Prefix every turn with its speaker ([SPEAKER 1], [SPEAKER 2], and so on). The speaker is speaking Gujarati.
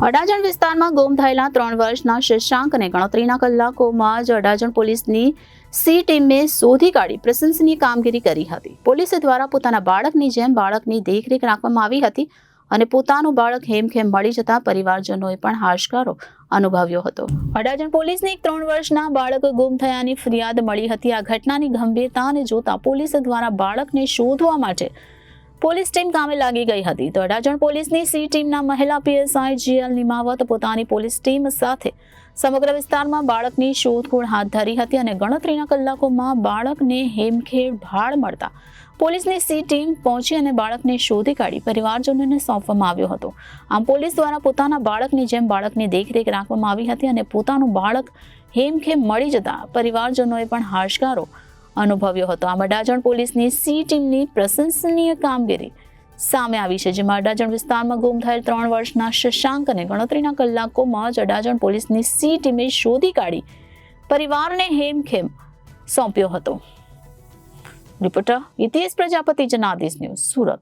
[SPEAKER 1] અડાજણ વિસ્તારમાં ગુમ થયેલા 3 વર્ષના શશાંકને ગણતરીના કલાકોમાં જ અડાજણ પોલીસની સી ટીમે શોધી કાઢી પ્રશંસનીય કામગીરી કરી હતી. પોલીસ દ્વારા પોતાના બાળકની જેમ બાળકની દેખરેખ રાખવામાં આવી હતી અને પોતાનું બાળક હેમખેમ મળી જતા પરિવારજનોએ પણ હાશકારો અનુભવ્યો હતો. અડાજણ પોલીસને એક 3 વર્ષના બાળક ગુમ થયાની ફરિયાદ મળી હતી. આ ઘટનાની ગંભીરતાને જોતા પોલીસ દ્વારા બાળકને શોધવા માટે પોલીસ ટીમ કામે લાગી ગઈ હતી. તો અડાજણ પોલીસની સી ટીમના મહિલા પીએસઆઈ જીએલ નિમાવત પોતાની પોલીસ ટીમ સાથે સમગ્ર વિસ્તારમાં બાળકની શોધખોળ હાથ ધરી હતી અને ગણતરીના કલાકોમાં બાળકને હેમખેમ ભાળ મળતા પોલીસની સી ટીમ પહોંચી અને બાળકને શોધી કાઢી પરિવારજનોને સોંપવામાં આવ્યો હતો. આમ પોલીસ દ્વારા પોતાના બાળકની જેમ બાળકની દેખરેખ રાખવામાં આવી હતી અને પોતાનું બાળક હેમખેમ મળી જતા પરિવારજનોએ પણ હાશકારો અનુભવ્યો હતો. આમ અડાજણ પોલીસની સી ટીમની પ્રશંસનીય કામગીરી સામે આવી છે, જેમાં અડાજણ વિસ્તારમાં ગુમ થયેલ 3 વર્ષના શશાંકને ગણતરીના કલાકોમાં જ અડાજણ પોલીસની સી ટીમે શોધી કાઢી પરિવારને હેમખેમ સોંપ્યો હતો. Reporter Hitesh Prajapati, Janadesh news, Surat.